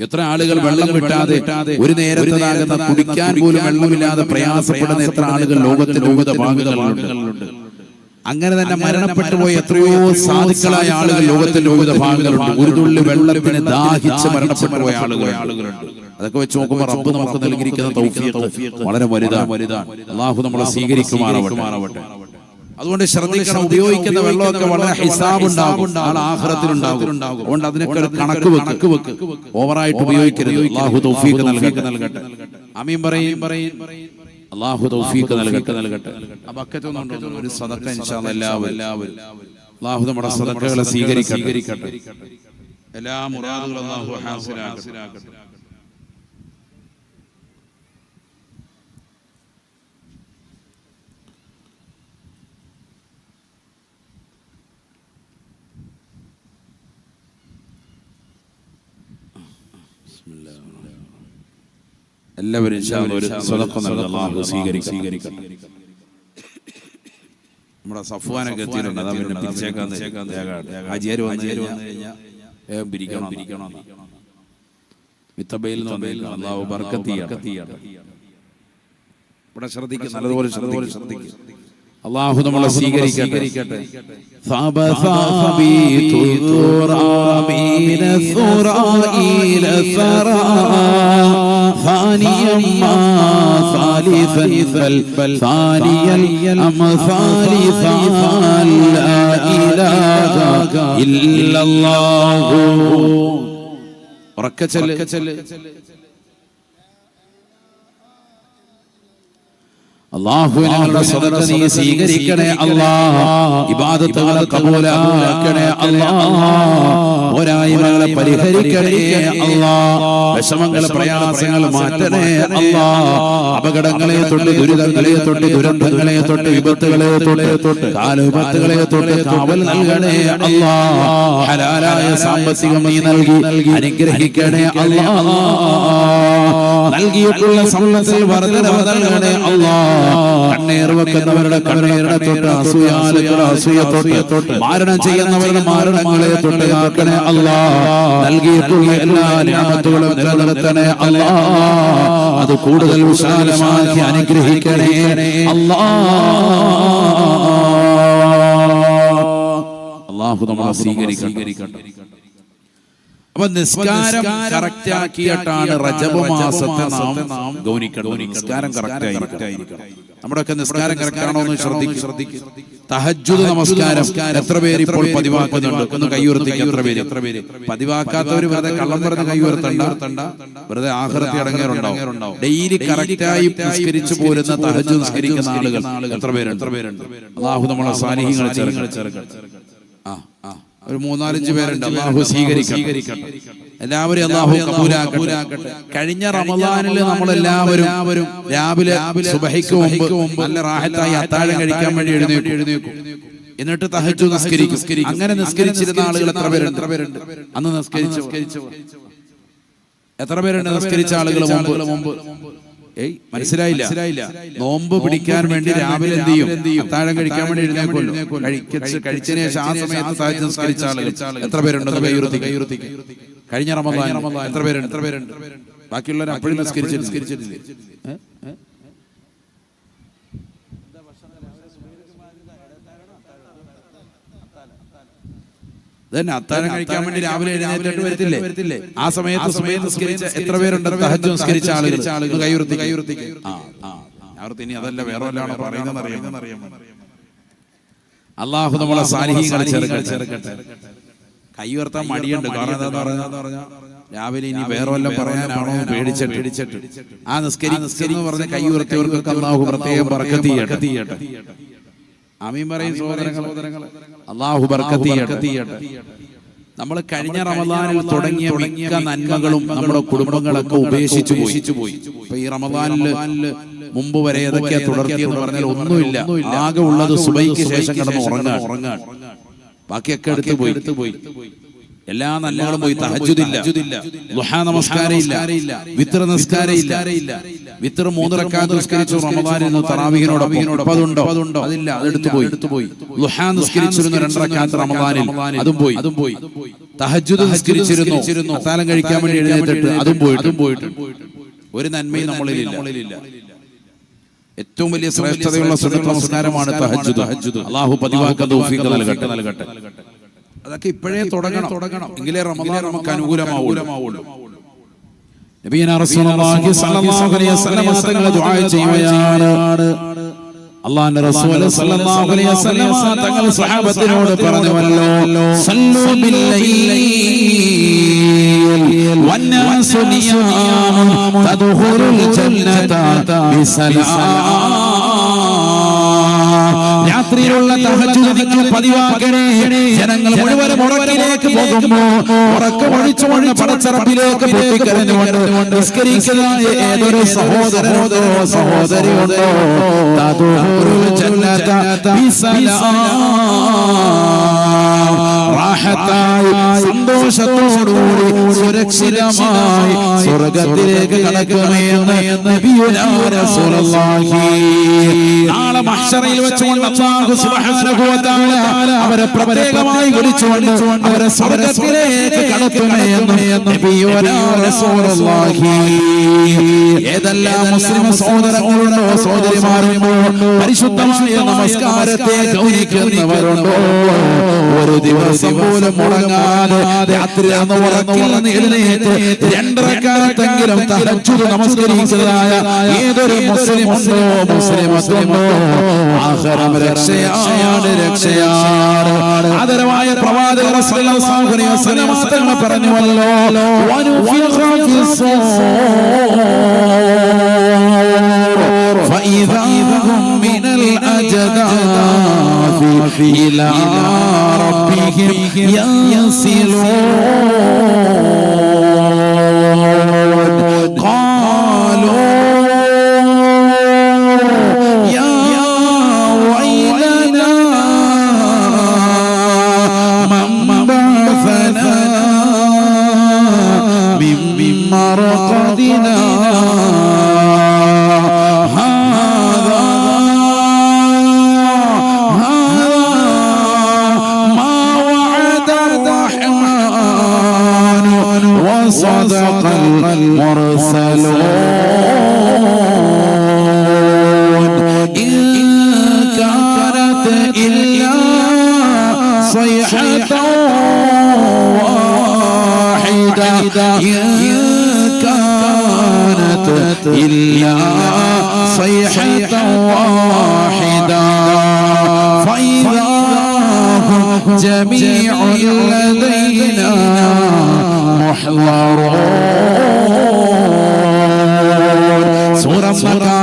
എത്ര ആളുകൾ വെള്ളം കിട്ടാതെ ഒരു നേരത്തേതാകുന്ന കുടിക്കാൻ പോലും വെള്ളമില്ലാതെ പ്രയാസപ്പെടുന്ന എത്ര ആളുകൾ ലോകത്തിന്റെ വിവിധ ഭാഗങ്ങളിലുണ്ട്. അങ്ങനെ തന്നെ മരണപ്പെട്ടു പോയ എത്രയോ സാധുക്കളായ ആളുകൾ ലോകത്തിന്റെ വിവിധ ഭാഗങ്ങളുണ്ട്. ഒരു തുള്ളി വെള്ളത്തിന് ദാഹിച്ച് മരണപ്പെട്ടു പോയ ആളുകളുണ്ട്. അതൊക്കെ വെച്ച് നോക്കുമ്പോൾ റബ്ബ് നമുക്ക് നൽകിയിരിക്കുന്ന തൗഫീഖ് വളരെ വലുതാണ്. അല്ലാഹു നമ്മളെ സ്വീകരിക്കുമാറാവട്ടെ. അതുകൊണ്ട് ശ്രദ്ധിക്കണം, ഉപയോഗിക്കുന്ന വെള്ളമൊക്കെ വളരെ ഹിസാബ് ഉണ്ടാകും, ആഖിറത്തിൽ ഉണ്ടാകും. അതുകൊണ്ട് അതിനൊക്കെ ഒരു കണക്ക് വെക്ക്. ഓവറായിട്ട് ഉപയോഗിക്കരുത്. അല്ലാഹു തൗഫീഖ് നൽകട്ടെ. ആമീൻ പറയും. അല്ലാഹു തൗഫീഖ് നൽകട്ടെ. ആ ബക്കറ്റൊന്നും ഒരു സദഖ ഇൻഷാ അല്ലാഹ് എല്ലാവരും അല്ലാഹു നമ്മുടെ സദഖകളെ സ്വീകരിക്കട്ടെ. എല്ലാ മുറാദുകളും അല്ലാഹു ഹാസിലാക്കട്ടെ. എല്ലാവരും ഒരു സദഖ നൽകുക, അല്ലാഹു സ്വീകരിക്കട്ടെ. നമ്മുടെ സഫ്വാനൊക്കെ എത്തിയിട്ടുണ്ട്. അതാ പിന്നെ തിരിച്ചേക്കാൻ ഹാജിയാർ വന്നു കഴിഞ്ഞാൽ പിരിക്കണം. മിത്തബയിൽ അല്ലാഹു ബർക്കത്ത് ചെയ്യട്ടെ. ഇവിടെ ശ്രദ്ധിക്കുക, നല്ലതുപോലെ ശ്രദ്ധിക്കുക. അല്ലാഹു നമ്മളെ സ്വീകരിക്കട്ടെ. ثانيا ما ثالثا بل ثانيا الأمثال لا إله إلا الله. ركعت അല്ലാഹുവേ ഞങ്ങളുടെ സദഖ നീ സ്വീകരിക്കണേ അല്ലാഹ്. ഇബാദത്തുകളെ കബൂലാക്കണേ അല്ലാഹ്. പോരായ്മകളെ പരിഹരിക്കണേ അല്ലാഹ്. വിഷമങ്ങളെ പ്രയാസങ്ങളെ മാറ്റണേ അല്ലാഹ്. അപകടങ്ങളെ തൊട്ട് ദുരിതങ്ങളെ തൊട്ട് ദുരന്തങ്ങളെ തൊട്ട് വിപത്തുകളെ തൊട്ട് കാലവിപത്തുകളെ തൊട്ട് കാവൽ നൽകണേ അല്ലാഹ്. ഹലാലായ സാമ്പത്തികം നീ നൽകി അനുഗ്രഹിക്കണേ അല്ലാഹ്. നൽകിയിട്ടുള്ള സമ്പത്തിൽ വർദ്ധനവ് നൽകണേ അല്ലാഹ്. കണ്ണീർ വെക്കുന്നവരുടെ കണ്ണീരിനെ തൊട്ട് അസൂയാലുകളുടെ അസൂയ തൊട്ട് മാരണം ചെയ്യുന്നവരുടെ മാരണങ്ങളെ തൊട്ട് കാക്കണേ അല്ലാഹ്. നൽകിയിട്ടുള്ള എല്ലാ നിഅമത്തുകളും നിലനിർത്തണേ അല്ലാഹ്. അത് കൂടുതൽ വിശാലമാക്കി അനുഗ്രഹിക്കണേ അല്ലാഹു നമ്മളെ സ്വീകരിക്കട്ടെ. അപ്പൊ നിസ്കാരം കറക്റ്റ് ആക്കിയിട്ടാണ് റജബ് മാസത്തെ നാം ഗൗനിക്കണം. നിസ്കാരം കറക്റ്റ് ആയിരിക്കണം. നമ്മുടെയൊക്കെ നിസ്കാരം കറക്റ്റ് ആണോ എന്ന് ശ്രദ്ധിക്കും. തഹജ്ജുദ് നമസ്കാരം എത്ര പേര് ഇപ്പോൾ പതിവാക്കുന്നുണ്ട്? ഒന്ന് കൈയുയർത്തിക്ക്. എത്ര പേര് പതിവാക്കാത്തവർ വെറുതെ കള്ളം പറഞ്ഞ് കൈയുയർത്തണ്ട. വെറുതെ ആഖിറത്തിൽ അടങ്ങേറുണ്ടാവും. ഡെയിലി കറക്റ്റായി നിസ്കരിച്ചു പോരുന്ന തഹജ്ജുദ് നിസ്കരിക്കുന്ന ആളുകൾ എത്ര പേരുണ്ട്? അല്ലാഹു നമ്മളെ സാലിഹീങ്ങളെ ചേർക്കട്ടെ. ഒരു 3-4 പേരുണ്ട്. അല്ലാഹു സ്വീകരിക്കട്ടെ. എല്ലാവരും അല്ലാഹു കബൂലാക്കട്ടെ. കഴിഞ്ഞ റമദാനിൽ നമ്മളെല്ലാവരും രാവിലെ സുബഹിക്ക് മുമ്പ് നല്ല റാഹത്തായി അത്താഴം കഴിക്കാൻ വേണ്ടി എഴുന്നേൽക്കും. എന്നിട്ട് തഹജ്ജുദ് നിസ്കരിക്കും. അങ്ങനെ നിസ്കരിച്ചിരുന്ന ആളുകൾ എത്ര പേരുണ്ട്? അന്ന് നിസ്കരിച്ചു എത്ര പേരുണ്ട്? നിസ്കരിച്ച ആളുകൾ മുമ്പ് മനസ്സിലായില്ല. നോമ്പ് പിടിക്കാൻ വേണ്ടി രാവിലെ എന്ത് ചെയ്യും? അത്താഴം കഴിക്കാൻ വേണ്ടി എഴുന്നേൽക്കുമല്ലോ. കഴിച്ചതിന് ശേഷം ആ സമയത്ത് തഹജ്ജുദ് നിസ്കരിച്ച ആളുകൾ എത്ര പേരുണ്ട്? കൈയുയർത്തി. കഴിഞ്ഞ റമദാൻ എത്ര പേരുണ്ട്? ബാക്കിയുള്ളവർ അപ്പോഴും നിസ്കരിച്ചിട്ടില്ലേ? അത്താഴം കഴിക്കാൻ വേണ്ടി രാവിലെ എഴുന്നേറ്റിട്ട് വരത്തില്ലേ? ആ സമയത്ത് നിസ്കരിച്ച എത്ര പേരുണ്ട്? തഹജ്ജുദ് നിസ്കരിച്ച ആളുകൾ കൈയുയർത്തി. ഇനി അതല്ല വേറെ വല്ലാണോ പറയുന്നത് അറിയാം. അല്ലാഹു നമ്മളെ സാലിഹീങ്ങളെ ചേർക്കട്ടെ. കൈയുയർത്താൻ മടിയുണ്ട്. കാരണം എന്താന്ന് പറഞ്ഞാൽ രാവിലെ ഇനി വേറെ വല്ലതും പറയാനാണോ പേടിച്ചിട്ട് ആ നിസ്കരിന്ന് പറഞ്ഞ കൈയുയർത്തിയവർക്കൊക്കെ അല്ലാഹു പ്രത്യേകം ബർക്കത്ത് ചെയ്യട്ടെ. ആമീൻ പറയും സഹോദരങ്ങളെ. അല്ലാഹു ബർക്കത്ത് ചെയ്യട്ടെ. നമ്മൾ കഴിഞ്ഞ റമദാനിൽ തുടങ്ങിയ മിക്ക നന്മകളും നമ്മുടെ കുടുംബങ്ങളൊക്കെ ഉപേക്ഷിച്ചു പോയി. ഇപ്പൊ ഈ റമദാനിൽ മുമ്പ് വരെ ഏതൊക്കെയാ തുടർത്തിയെന്ന് പറഞ്ഞാൽ ഒന്നുമില്ല. ആകെ ഉള്ളത് സുബഹിക്ക് ശേഷം കിടന്ന് ഉറങ്ങാൻ. ബാക്കിയൊക്കെ എടുത്തു പോയി. എല്ലാ നന്മകളും പോയി. തഹജ്ജുദില്ല, ദുഹാ നമസ്കാരം ഇല്ല, വിത്ർ നിസ്കാരം ഇല്ല. വിത്ർ 3 റക്അത്ത് നിസ്കരിച്ചു റമദാനിൽ തറാവീഹിനോടൊപ്പം. അതുണ്ടോ? അതില്ല. അതെടുത്തു പോയി. ദുഹാ നിസ്കരിച്ചിരുന്നു 2 റക്അത്ത് റമദാനിൽ. അതും പോയി. തഹജ്ജുദ് നിസ്കരിച്ചിരുന്നു. അത്താഴം കഴിക്കാൻ വേണ്ടി എഴുന്നേറ്റിട്ട് അതും പോയിട്ട്. ഒരു നന്മയും നമ്മളിലില്ല. ഏറ്റവും വലിയ ശ്രേഷ്ഠതയുള്ള സുന്നത്ത് നമസ്കാരമാണ് തഹജ്ജുദ്. അല്ലാഹു പതിവാക്കാൻ തൗഫീഖ് നൽകട്ടെ. അതൊക്കെ ഇപ്പോഴേ തുടങ്ങണം. എങ്കിലേ റമദാൻ നമുക്ക് അനുകൂലമാവുള്ളൂ. നബിയനാ റസൂലുള്ളാഹി സ്വല്ലല്ലാഹു അലൈഹി വസല്ലം തങ്ങൾ ദുആ ചെയ്യുകയാണ്. അല്ലാഹുവിന്റെ റസൂൽ സ്വല്ലല്ലാഹു അലൈഹി വസല്ലം തങ്ങൾ സ്വഹാബത്തിനോട് പറഞ്ഞുവല്ലോ, സല്ലു ബില്ലൈൽ വന്നാസു നിയാം തദ്ഖുലുൽ ജന്നത ബിസലാം. രാത്രിയിലുള്ള തഹജ്ജുദ് പതിവാക്കണേ. ജനങ്ങൾ മുഴുവനും ഉറക്കിലേക്ക് പോകുമ്പോ ഉറക്കമൊഴിച്ചുകൊണ്ട് പടച്ചറപ്പിലേക്ക് പൊട്ടിക്കരഞ്ഞുകൊണ്ട് നിസ്കരിക്കുന്ന ഏതൊരു സഹോദരനോടോ സഹോദരിയോടോ തദ്ഖുലുൽ ജന്നത ബിസലാം. റാഹത്തായി സന്തോഷത്തോടുകൂടി സുരക്ഷിതമായി സ്വർഗ്ഗത്തിലേക്ക് കടക്കുമെന്ന് നബിയുനാ റസൂലുള്ളാഹി. നാളെ മഹ്ശറയിൽ വെച്ചുകൊണ്ട് അല്ലാഹു സുബ്ഹാനഹു വ തആല അവരെ പ്രത്യേകമായി വിളിച്ചുകൊണ്ട് അവരെ സ്വർഗ്ഗത്തിലേക്ക് കടക്കുമെന്ന് നബിയുനാ റസൂലുള്ളാഹി. ഏതെല്ലാം മുസ്ലിം സഹോദരങ്ങളുണ്ടോ സഹോദരിമാരുണ്ടോ പരിശുദ്ധമായ നമസ്കാരത്തെ ഗൗനിക്കുന്നവരുണ്ടോ ഒരു ദിവസം പോലും മുടങ്ങാതെ രാത്രി ഉറക്കിൽ നിന്ന് എഴുന്നേറ്റ് 2 റക്അത്തെങ്കിലും തഹജ്ജുദ് നമസ്കരിച്ചതായ ഏതൊരു മുസ്ലിമുണ്ടോ മുസ്ലിമത്തുണ്ടോ ആഖിറം രക്ഷയാണ്. ആദരവായ പ്രവാചകർ സ്വല്ലല്ലാഹു അലൈഹി വസല്ലം തങ്ങൾ പറഞ്ഞുവല്ലോ, വനുഫിഖ ഫിസ്സൂർ فإذا هم من الأجداث إلى ربهم ينسلون قالوا يا ويلنا من بعثنا من مرقدنا صدق المرسلون إن كانت إلا صيحة واحدة إن كانت إلا صيحة واحدة فإذا هم جميع لدينا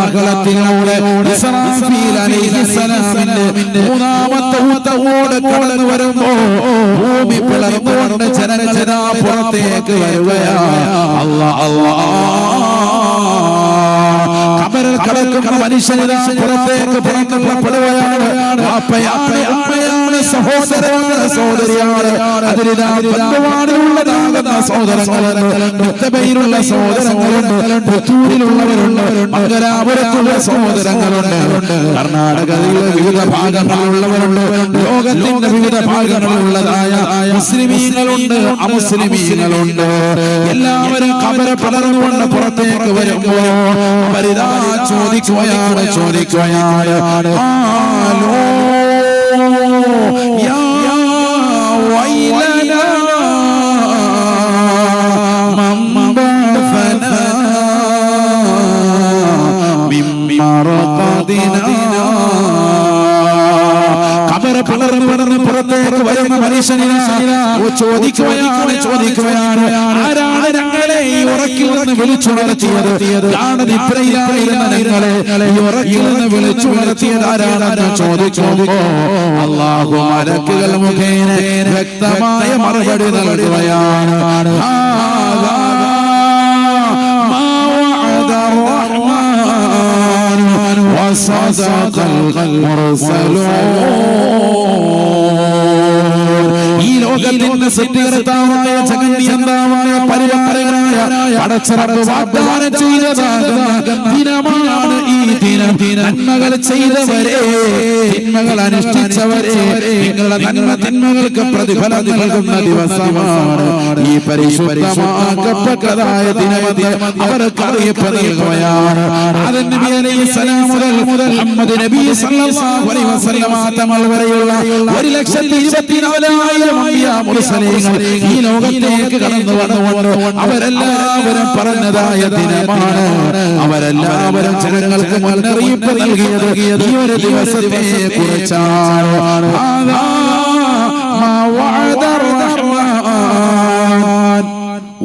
സൂറത്തിലൂടെ ഇസ്രാഫീൽ അലൈഹിസ്സലാമിന്റെ മൂന്നാമത്തെ ഊതോട് കടന്നു വരുമ്പോൾ ഭൂമി പിളർന്നുകൊണ്ട് ജനജനാ പുറത്തേക്ക് വരികയാണ്. ഖബറിൽ കിടക്കുന്ന മനുഷ്യനെ പുറത്തേക്ക് പുറപ്പെടുകയാണ്. അമ്മയാണ്, സഹോദരനാണ്, സഹോദരിയാണ്, അതിലുള്ളതാകുന്ന സഹോദരങ്ങളുണ്ട്, മുത്തബയിലുള്ള സഹോദരങ്ങളുണ്ട്, പുത്തൂരിലുള്ളവരുണ്ട്, മംഗലാപുരത്തുള്ള സഹോദരങ്ങളുണ്ട്, കർണാടകയിലെ വിവിധ ഭാഗങ്ങളിലുള്ളവരുണ്ട്, ലോകത്തിന്റെ വിവിധ ഭാഗങ്ങളിലുള്ളതായ മുസ്ലിമീങ്ങളുണ്ട്, അമുസ്ലിമീങ്ങളുണ്ട്. എല്ലാവരും ഖബറ് പിളർന്നുകൊണ്ട് പുറത്തേക്ക് വരുമ്പോൾ അവരിതാ ചോദിക്കുകയാണ് ആലോ യാ വൈലനാ മൻ ബഅസനാ മിൻ മർഖദിനാ. ഖബർ പിളർന്ന് പുറത്തേക്ക് വരുന്ന മനുഷ്യനെ ചോദിക്കുകയാണ് ആരാണ് ഞങ്ങളെ ഈ ഉറക്കിൽ നിന്ന് വിളിച്ചുണർത്തിയത്? നിദ്രയിലായിരുന്ന ഞങ്ങളെ ഈ ഉറക്കിൽ നിന്ന് വിളിച്ചുണർത്തിയത് ആരാണെന്ന് ചോദിക്കുമ്പോ അല്ലാഹു മലക്കുകൾ മുഖേന വ്യക്തമായ മറുപടി നൽകുകയാണ്. وصدق المرسلون. ഈ ലോകത്തിന്റെ സൃഷ്ടികർത്താവായ ജഗന്നിയന്താവായ പരിപാലകനായ പടച്ചറബ് വാഗ്ദാനം ചെയ്തതാകുന്ന ദിനമാണ് ഈ ദിനം. നന്മകൾ ചെയ്തവരെ, തിന്മകൾ അനുഷ്ഠിച്ചവരെ നിങ്ങളുടെ തിന്മകൾക്ക് പ്രതിഫലം നൽകുന്ന ദിവസമാണ് ഈ പരിശുദ്ധമാക്കപ്പെട്ടതായ ദിനമെന്ന് അവർക്ക് അറിയിപ്പ് നൽകുകയാണ്. ആദം നബി അലൈഹിസ്സലാം മുതൽ മുഹമ്മദ് നബി സല്ലല്ലാഹു അലൈഹി വസല്ലം തങ്ങൾ വരെയുള്ള 1,24,000 അമ്പിയാ മുർസലീങ്ങൾ ഈ ലോകത്തേക്ക് കടന്നു വന്നുകൊണ്ട് അവരെല്ലാവരും പറഞ്ഞതായ ദിനമാണ്. അവരെല്ലാവരും ജനങ്ങൾക്ക് മുന്നറിയിപ്പ് നൽകിയത് ഈ ഒരു ദിവസത്തെ കുറിച്ചാണ്.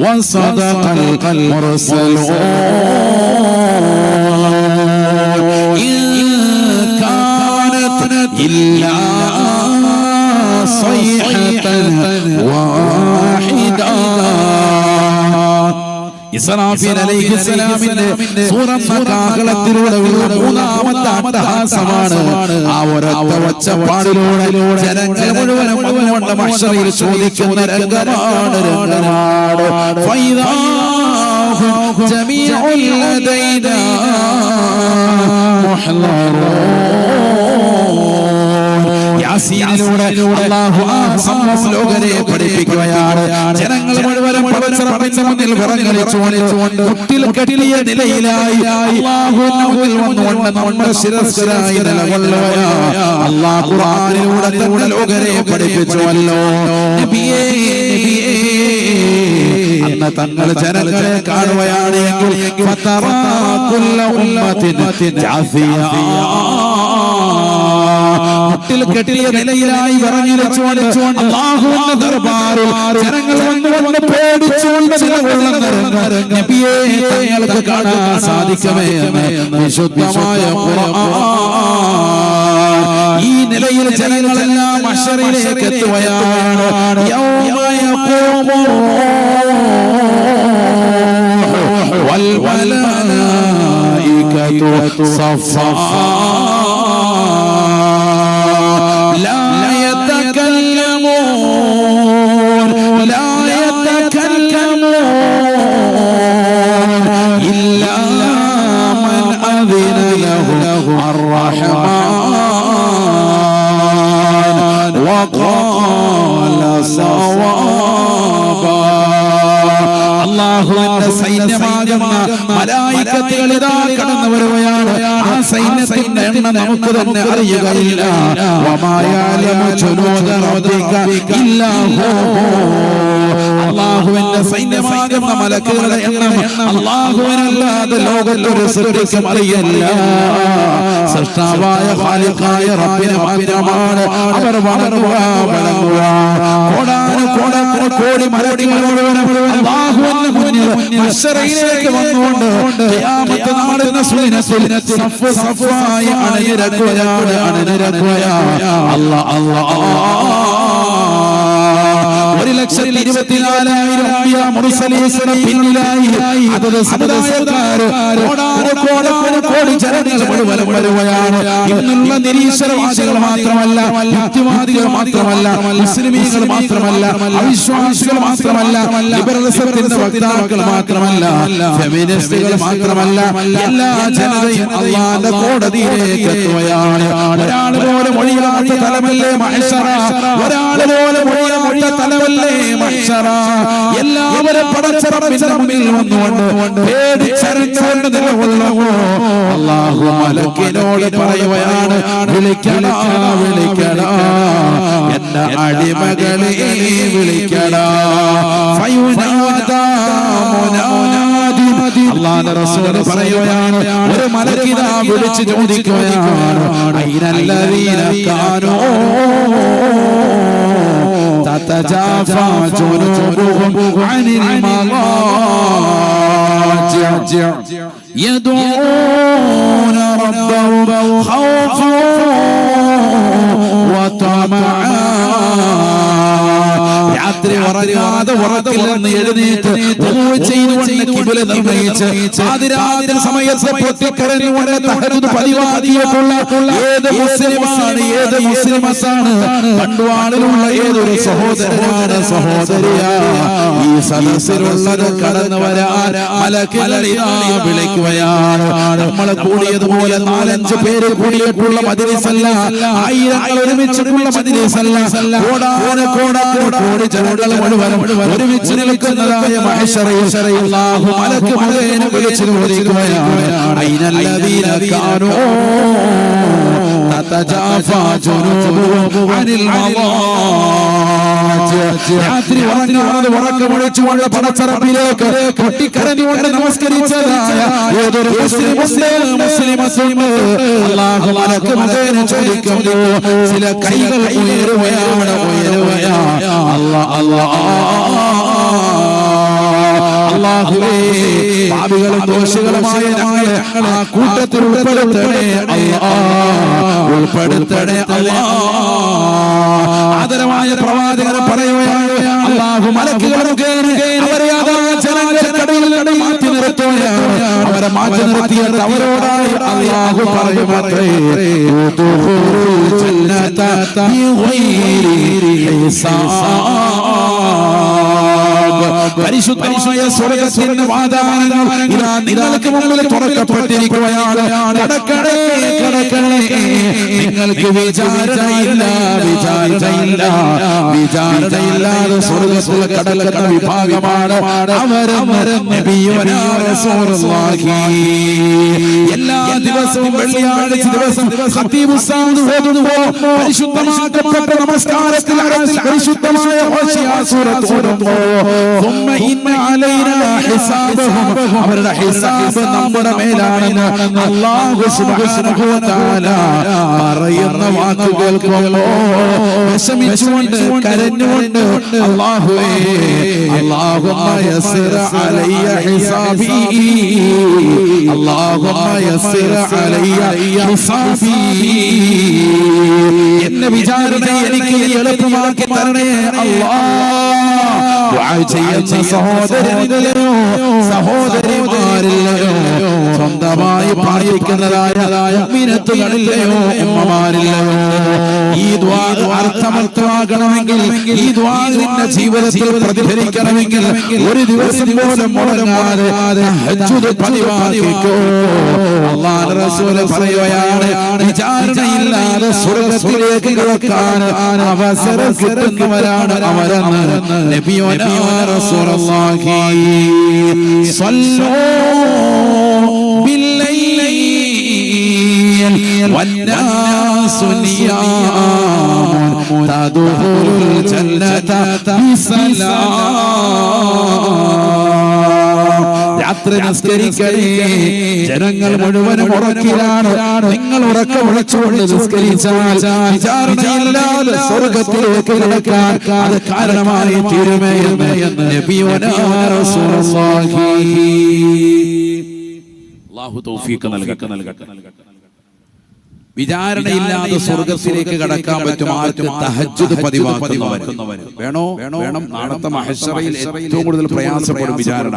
وصدق المرسلون إن كانت إلا صيحة واحدة. ഇസ്രാഫീൽ അലൈഹിസ്സലാമിന്റെ സൂറത്ത് കാഹളത്തിലൂടെ മൂന്നാമത്തെ അട്ടഹാസമാണ്. ആ ഒരൊറ്റ ഒച്ചപ്പാടിലൂടെ ജനങ്ങൾ മുഴുവനും വന്നുകൊണ്ട് മഹ്ശറിൽ ചോദിക്കുന്ന രംഗമാണ്. ഫൈദാ ജമീഉൽ ലദൈനാ മുഹ്ളറൂൻ. യാസീനിലൂടെ അല്ലാഹു ആ ലോകരെ പഠിപ്പിക്കുകയാണ്. ജനങ്ങൾ മുഴുവനും പടച്ചറബിന്റെ മുന്നിൽ വിറങ്ങലിച്ചുകൊണ്ട് മുട്ടിൽ കെട്ടിയ നിലയിലായി അല്ലാഹുവിൽ വന്നുകൊണ്ട് നമ്മുടെ ശിരസ്കരായി നിലകൊള്ളുകയാണ്. അല്ലാഹു ഖുർആനിലൂടെ തന്റെ ലോകരെ പഠിപ്പിച്ചുവല്ലോ. നബിയേ അന്ന് തങ്ങൾ ജനങ്ങളെ കാണുകയാണ് എങ്കിൽ ഫതറാ കുല്ല ഉമ്മത്തിൻ ജാസിയ മുട്ടിൽ കെട്ടിയ നിലയിലായി വിറങ്ങിരച്ചുകൊണ്ട് അല്ലാഹുവിന്റെ ദർബാറിൽ ജനങ്ങൾ വന്ന് പേടിച്ചുകൊണ്ട് നിലകൊള്ളുന്ന നബിയെ തങ്ങൾക്ക് കാണാൻ സാധിക്കമേ എന്ന് വിശുദ്ധമായ ഖുർആൻ. ഈ നിലയിൽ ജനങ്ങളെല്ലാം മഹ്ശറിലേക്ക് എത്തുകയാണ്. യൗമ യഖൂമു വൽ മലായികതു സഫാ ലാ യതകല്ലമൂൻ ഇല്ലാ മൻ അദിന ലഹു അർ-റഹ്മാൻ വഖാല സവാബാ. അല്ലാഹുവിന്റെ സൈന്യമാകുന്ന മലായികത്തുകൾ ഇതാ കടന്നു വരുകയാണ്. ആ സൈന്യത്തിന്റെ എണ്ണം നമുക്ക് തന്നെ അറിയുകയില്ല. വമാ യഅലമു ജുനൂദ റബ്ബിക ഇല്ലാ ഹു. അല്ലാഹുവിന്റെ സൈന്യമാകുന്ന മലക്കുകളുടെ എണ്ണം അല്ലാഹുവിനല്ലാതെ ലോകത്തൊരു സൃഷ്ടിക്കും അറിയില്ല. സൃഷ്ടാവായ ഖാലിഖായ റബ്ബിനെ മാത്രമാണ് അവർ വണങ്ങുക. കോടി മലക്കുകളോട് അല്ലാഹുവിന്റെ മുന്നിൽ മഹ്ശറിലേക്ക് വന്നുകൊണ്ട് ഖിയാമത്ത് നാളിന്റെ സുന്നത്തിൽ സഫ് സഫായി അണിനിരക്കുകയാണ്. അല്ലാഹ് 1,24,000 മുർസലീങ്ങളുടെ പിന്നിലായി അതത് സമുദായക്കാർ കോടി ജനങ്ങൾ മുഴുവനും വരുകയാണ്. ഇന്നുള്ള നിരീശ്വരവാദികൾ മാത്രമല്ല, യുക്തിവാദികൾ മാത്രമല്ല, മുസ്ലിമീങ്ങൾ മാത്രമല്ല, അവിശ്വാസികൾ മാത്രമല്ല, ലിബറലിസത്തിന്റെ വക്താക്കൾ മാത്രമല്ല, ഫെമിനിസ്റ്റുകൾ മാത്രമല്ല, എല്ലാ ജനതയും അല്ലാഹുവിന്റെ കോടതിയിലേക്ക് എത്തുകയാണ്. ഒരാൾ പോലും ഒഴിയാത്ത തലമല്ലേ മഹ്ശറ, ഒരാൾ പോലും ഒഴിയാത്ത തലമല്ലേ മഹ്ശറ. എല്ലാവരും പടച്ച റബ്ബിന്റെ മുന്നിൽ വന്നുകൊണ്ട് പേടിച്ചരച്ചുകൊണ്ട് നിലകൊള്ളുന്നു. അല്ലാഹു മലക്കിനോട് പറയുകയാണ്, വിളിക്കടാ വിളിക്കടാ എന്റെ അടിമകളെ വിളിക്കടാ. ഫയുനാദാ മുനാദി. അല്ലാഹുവിന്റെ റസൂൽ പറയുകയാണ്, ഒരു മലക്കിതാ വിളിച്ച് ചോദിക്കുകയാണ്, അയ്നല്ലദീന കാനൂ തതജാഫാ ജുനൂബുഹും അനിൽ മളാജിഅ യദഊന റബ്ബഹും ഖൗഫൻ വതമഅ. രാത്രി ഉറങ്ങാതെ ഉറക്കിൽ നിന്ന് എഴുന്നേറ്റ് ചെയ്തുകൊണ്ട് കിബില നിർണയിച്ച് പാതിരാത്രി സമയത്ത് പൊട്ടിക്കരഞ്ഞുകൊണ്ട് തഹജ്ജുദ് പതിവാക്കിയിട്ടുള്ള ഏത് മുസ്ലിമാണ്, ഏത് മുസ്ലിമത്താണ്, പണ്ടുവാളിലുള്ള ഏതൊരു സഹോദരനാണ്, സഹോദരിയാ, ഈ സദസ്സിലുള്ളത് കടന്നു വരാൻ മലക്കുകൾ വിളിക്കുകയാണ്. നമ്മൾ കൂടിയതുപോലെ 4-5 പേര് കൂടിയിട്ടുള്ള മജ്‌ലിസല്ല, ആയിരങ്ങൾ ഒരുമിച്ചിട്ടുള്ള മജ്‌ലിസല്ല, കോടാനുകോടി ജനങ്ങൾ മുഴുവനും ഒരുമിച്ച് നിൽക്കുന്നതായ മഹ്ശറയിൽ അല്ലാഹു മലക്ക് മുഖേന വിളിച്ചു ചോദിക്കുകയാണ്, അയ്നല്ലദീന കാനൂ തതജാഫാ ജുനൂബുഹും അനിൽ മളാജിഅ. രാത്രി ഉറങ്ങാതെ ഉറക്കമൊഴിച്ചുകൊണ്ട് പടച്ച റബ്ബിലേക്ക് പൊട്ടിക്കരഞ്ഞുകൊണ്ട് നമസ്കരിച്ചതായ ഏതൊരു മുസ്ലിമത്തുണ്ട് അല്ലാഹു മലക്ക് മുഖേന ചോദിക്കുന്നു. ചില കൈകൾ ഉയരുകയാണ്. അല്ലാഹുവേ, പാപികളും ദോഷികളുമായ ഞങ്ങളെ ആ കൂട്ടത്തിൽ ഉൾപ്പെടുത്തണേ അല്ലാഹ്, ഉൾപ്പെടുത്തണേ അല്ലാഹ്. ആദരവായ പ്രവാചകൻ പറയുകയാണ്, അല്ലാഹു മലക്കുകൾ മുഖേന അവരെ ജനങ്ങൾക്കിടയിൽ മാറ്റി നിർത്തുകയാണ്. അവരെ മാറ്റി നിർത്തിയിട്ട് അവരോടായി അല്ലാഹു പറയുമത്രേ, ഉദ്ഖുലുൽ ജന്നത ബിഗൈരി ഹിസാബ്. പരിശുദ്ധമായ സ്വർഗ്ഗത്തിന്റെ വാതായനങ്ങൾ ഇതാ നിങ്ങൾക്ക് മുമ്പിൽ തുറക്കപ്പെട്ടിരിക്കുകയാണ്. കടക്കണേ കടക്കണേ, നിങ്ങൾക്ക് വിചാരണയില്ല, വിചാരണയില്ലാതെ സ്വർഗ്ഗത്തിൽ കടക്കുന്ന വിഭാഗമാണ് അവരും നബിയുനാ റസൂലുള്ളാഹി. എല്ലാ ദിവസവും വെള്ളിയാഴ്ച ദിവസം ഖതീബ് ഉസ്താദ് ഓതുമ്പോൾ പരിശുദ്ധമാക്കപ്പെട്ട നമസ്കാരത്തിൽ പരിശുദ്ധമായ ഹോശിയ സൂറത്ത് ഓതുമ്പോൾ അവരുടെ ഹിസാബ് നമ്മുടെ മേലാണെന്ന് അല്ലാഹു സുബ്ഹാനഹു വ തആല പറയുന്ന വാക്ക് കേൾക്കുമ്പോൾ വിഷമിച്ചുകൊണ്ട് കരഞ്ഞുകൊണ്ട് അല്ലാഹുവേ അല്ലാഹുമ്മ യസ്സിർ അലയ്യ ഹിസാബി അല്ലാഹുമ്മ യസ്സിർ അലയ്യ ഹിസാബി എന്നെ വിചാരണ എനിക്ക് എളുപ്പമാക്കി തരണേ അല്ലാഹ്. ദുആ ചെയ്യുന്ന സഹോദരനില്ലയോ സഹോദരിമാരില്ലയോ സ്വന്തമായി പ്രാർത്ഥിക്കുന്നതായ മുഅ്മിനത്തുകളില്ലയോ ഉമ്മമാരില്ലയോ ഈ ദുആ അർത്ഥവത്താകണമെങ്കിൽ ഈ ദുആ നിന്റെ ജീവിതത്തിൽ പ്രതിഫലിക്കണമെങ്കിൽ ഒരു ദിവസം പോലും മുടങ്ങാതെ തഹജ്ജുദ് പതിവാക്കിക്കോ. അല്ലാഹുവിന്റെ റസൂൽ പറയുകയാണ് വിചാരണയില്ലാതെ സ്വർഗ്ഗത്തിലേക്ക് കടക്കാൻ അവസരം കിട്ടുന്നവരാണ് അവരെന്ന് നബിയുനാ റസൂലുള്ളാഹി സ്വല്ലൂ ബില്ലൈൽ വന്നാസു നിയാം തദ്ഖുലുൽ ജന്നത ബിസലാം. രാത്രി നിസ്കരിക്കണേ, ജനങ്ങൾ മുഴുവനും ഉറക്കിലാണ്, നിങ്ങൾ ഉറക്കം ഉഴച്ചുകൊണ്ട് നിസ്കരിച്ചാൽ വിചാരണയില്ലാതെ സ്വർഗ്ഗത്തിലേക്ക് കടക്കാൻ അത് കാരണമായി തീരുമേ എന്ന് നബിയുനാ റസൂലുള്ളാഹി. അല്ലാഹു തൗഫീഖ് നൽകട്ടെ. വിചാരണയില്ലാതെ സ്വർഗ്ഗത്തിലേക്ക് കടക്കാൻ പറ്റും ആർക്ക്? തഹജ്ജുദ് പതിവാക്കുന്നവർ വേണം. നാളത്തെ മഹ്ശറയിൽ ഏറ്റവും കൂടുതൽ പ്രയാസപ്പെടും വിചാരണ.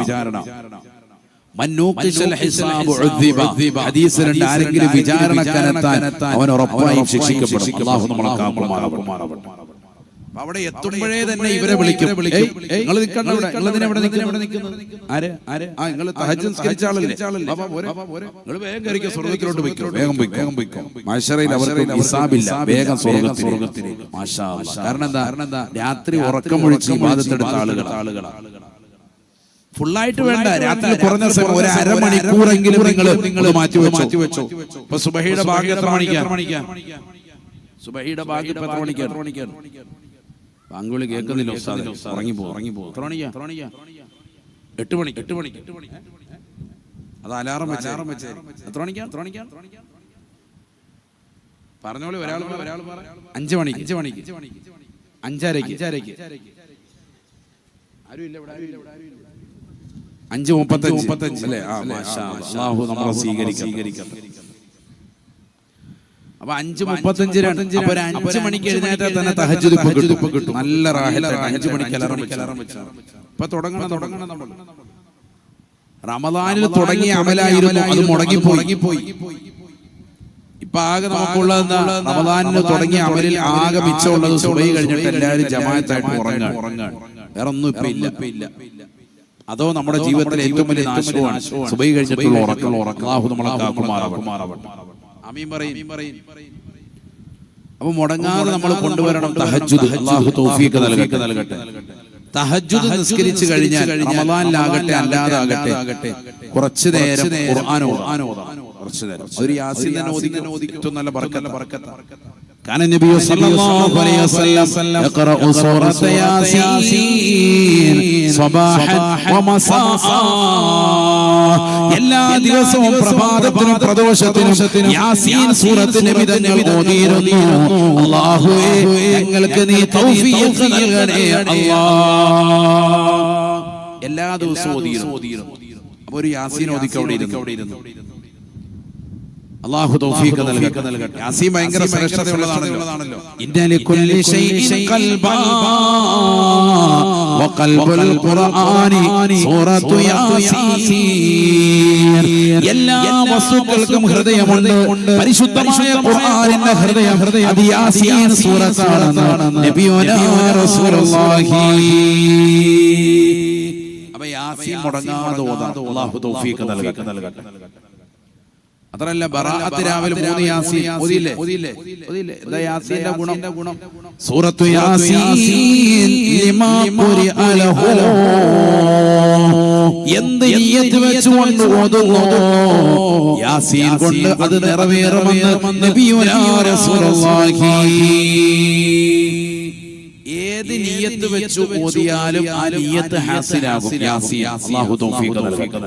ഹദീസിലുണ്ട് ആരെങ്കിലും വിചാരണക്കനെത്താൻ അവൻ ഉറപ്പായും ശിക്ഷിക്കപ്പെടും. അല്ലാഹു നമ്മളെ കാക്കുമാറാവട്ടെ. അവിടെ എത്തുമ്പോഴേ തന്നെ ഇവരെ വിളിക്കും. നിങ്ങൾ നിൽക്കണ്ട, ഇവിടെ നിൽക്കുന്നത് ആര്? നിങ്ങൾ തഹജ്ജുദ് നിസ്കരിച്ച ആളല്ലേ? നിങ്ങൾ വേഗം കയറിക്കോ, സ്വർഗ്ഗത്തിലോട്ട് പോയിക്കോ, വേഗം പോയിക്കോ. മഹ്ശറയിൽ അവർക്ക് ഹിസാബില്ല, വേഗം സ്വർഗ്ഗത്തിലേക്ക്. മാഷാ അല്ലാഹ്. കാരണം എന്താ? രാത്രി ഉറക്കമൊഴിച്ച് ഇബാദത്തെടുത്ത ആളുകളാണ്. ഫുള്ളായിട്ട് വേണ്ട, രാത്രി കുറഞ്ഞ സമയം ഒരു അരമണിക്കൂറെങ്കിലും നിങ്ങൾ മാറ്റി വെച്ചോ. ഇപ്പൊ സുബഹിയുടെ ഭാഗ്യം എത്ര മണിക്കാണ്? സുബഹിയുടെ ഭാഗ്യം എത്ര മണിക്കാണ്? ബാങ്കുവിളി കേൾക്കുന്നില്ല, ഉറങ്ങിപ്പോ. എത്ര മണിക്കാ? 8 മണി. അത് അലാറം വെച്ച് എത്ര മണിക്കാ പറഞ്ഞോളി. ഒരാൾ 5 മണിക്ക് 5:30 ആരുമില്ല ഇവിടെ. 5:35 അല്ലേ? അല്ലാഹു നമ്മളെ സ്വീകരിക്കട്ടെ. അപ്പൊ 5:35 അപ്പൊ ഒരു 5 മണിക്ക് എഴുന്നേറ്റാൽ തന്നെ തഹജ്ജുദ് ഇപ്പൊ കിട്ടും. നല്ല റാഹത്താണ്. 5 മണിക്ക് അലാറം വെച്ചാൽ ഇപ്പൊ തുടങ്ങണം നമ്മൾ. റമദാനിൽ തുടങ്ങിയ അമലായിരുന്നു, അത് മുടങ്ങിപ്പോയി. ഇപ്പൊ ആകെ നമുക്കുള്ളത് എന്താ? റമദാനിൽ തുടങ്ങിയ അമലിൽ ആകെ മിച്ചമുള്ളത് സുബഹി കഴിഞ്ഞിട്ട് എല്ലാവരും ജമാഅത്തായിട്ട് ഉറങ്ങാൻ. വേറെ ഒന്നും ഇപ്പൊ ഇല്ല. അതോ നമ്മുടെ ജീവിതത്തിലെ ഏറ്റവും വലിയ നാശമാണ് സുബഹി കഴിഞ്ഞിട്ടുള്ള ഉറക്കം. അല്ലാഹു നമ്മളെ കാക്കുമാറാവട്ടെ. ആമീൻ പറയും. അപ്പൊ മുടങ്ങാതെ നമ്മൾ കൊണ്ടുവരണം തഹജ്ജുദ്. അല്ലാഹു തൗഫീഖ് നൽകട്ടെ. തഹജ്ജുദ് നിസ്കരിച്ചു കഴിഞ്ഞാൽ റമദാനിലാകട്ടെ അല്ലാതാകട്ടെ കുറച്ചു നേരം ഖുർആൻ ഓതാം. കുറച്ചു നേരം ഒരു യാസീൻ തന്നെ ഓതിക്കും. നല്ല ബർക്കത്ത്. كان النبي صلى الله عليه وسلم يقرأ سورة ياسين صباحا ومساء. എല്ലാ ദിവസവും പ്രഭാതത്തിലും പ്രദോഷത്തിലും യാസീൻ സൂറത്ത് നബി തങ്ങൾ ഓതിയിരുന്നു. അല്ലാഹുവേ ഞങ്ങൾക്ക് നീ തൗഫീഖ് നൽകണേ അല്ലാഹ്. എല്ലാ ദിവസവും ഓതിയിരുന്നു. അപ്പോൾ ഒരു യാസീൻ ഓതിക്കവിടെ ഇരുന്നു. അല്ലാഹു തൗഫീഖ് നൽകട്ടെ. യാസീൻ ഭയങ്കര ശ്രേഷ്ഠതയുള്ളതാണല്ലോ. ഇന്നലി കുല്ലി ഷൈഇൻ ഖൽബാ വഖൽബുൽ ഖുർആനി സൂറത്തു യാസീൻ. എല്ലാ വസ്തുക്കൾക്കും ഹൃദയമുണ്ട്. പരിശുദ്ധമായ ഖുർആനിന്റെ ഹൃദയം അത് യാസീൻ സൂറത്താണ് നബിയുനാ റസൂലുള്ളാഹി. അപ്പോൾ യാസീൻ മുടങ്ങാതെ ഓതാം. അല്ലാഹു തൗഫീഖ് നൽകട്ടെ. അത്രല്ല, ബറാഅത്ത് രാവിലെ 3 യാസീൻ ഓതിയില്ലേ? എന്താ യാസീന്റെ ഗുണം? സൂറത്തു യാസീൻ ലിമാ ഖുരിഅ ലഹു. എന്ത് നിയ്യത്ത് വെച്ചുകൊണ്ട് ഓതുന്നു യാസീൻ കൊണ്ട് അത് നിറവേറുമെന്ന് നബിയുനാ റസൂലുള്ളാഹി. ഏത് നിയ്യത്ത് വെച്ച് ഓതിയാലും ആ നിയ്യത്ത് ഹാസിലാകും. യാസീൻ അല്ലാഹു തൗഫീഖ് നൽകട്ടെ.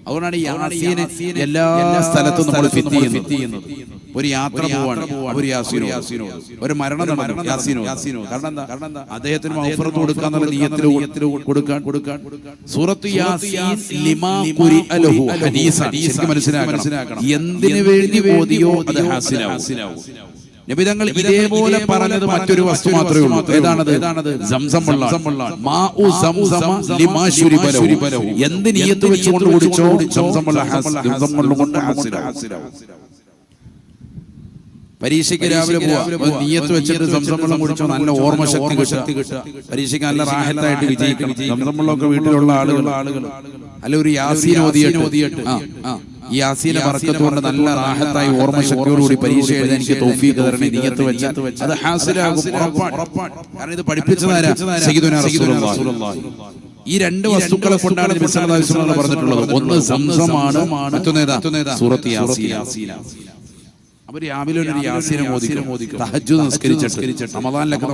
അതുകൊണ്ടാണ് യാസീൻ എല്ലാ സ്ഥലത്തും നമ്മൾ ഫിറ്റ് ചെയ്യുന്നത്. ഒരു യാത്ര പോവാണ്, ഒരു യാസീനോ, ഒരു മരണം നടന്നു, യാസീനോ. കാരണം എന്താ? അദ്ദേഹത്തിന് മഗ്ഫിറത്ത് കൊടുക്കാന്നുള്ള നിയ്യത്തിൽ കൊടുക്കാൻ സൂറത്ത് യാസീൻ ലിമാ ഖുരിഅ ലഹു ഹദീസാണ്. ശരിക്കും മനസ്സിലാക്കണം. എന്തിനു വേണ്ടി ഓതിയോ അത് ഹാസിലാവും. നബി തങ്ങൾ ഇതേപോലെ പറഞ്ഞത് മറ്റൊരു വസ്തു മാത്രമേ ഉള്ളൂ. ഏതാണത്? സംസം വെള്ളം. മാഉ സംസം ലിമാ ശുരിബ ലഹു. എന്ത് നിയ്യത്ത് വെച്ചുകൊണ്ട് കുടിച്ചോ സംസം വെള്ളം കൊണ്ട് ഹാസിലാവും. പരീക്ഷയ്ക്ക് രാവിലെ പോവാ, നിയ്യത്ത് വെച്ചിട്ട് സംസം വെള്ളം കുടിച്ചോ നല്ല ഓർമ്മ ശക്തി കിട്ടുക, പരീക്ഷയ്ക്ക് നല്ല റാഹത്തായിട്ട് വിജയിക്കണം. സംസം വെള്ളമൊക്കെ വീട്ടിലുള്ള ആളുകൾ അല്ല ഒരു യാസീൻ ഓതിയിട്ട് ഈ യാസീനെ ബർക്കത്ത് കൊണ്ട് നല്ല റാഹത്തായി ഓർമ്മ ശക്തിയോടുകൂടി പരീക്ഷ എഴുതാൻ എനിക്ക് തൗഫീഖ് തരണേ. നിയ്യത്ത് വെച്ചാൽ അത് ഹാസിലാകും, ഉറപ്പാണ്. കാരണം ഇത് പഠിപ്പിച്ചതാരാ? സയ്യിദുനാ റസൂലുള്ളാഹി. ഈ രണ്ട് വസ്തുക്കളെ കൊണ്ടാണ് നബി സല്ലല്ലാഹു അലൈഹി വസല്ലം പറഞ്ഞിട്ടുള്ളത്. ഒന്ന് സംസമാണ്, മറ്റൊന്നേതാ? സൂറത്ത് യാസീൻ. അവർ രാവിലെ ഒരു യാസീനെ മോദിക്കും, തഹജ്ജുദ് നിസ്കരിച്ചിട്ട് റമദാനിലൊക്കെ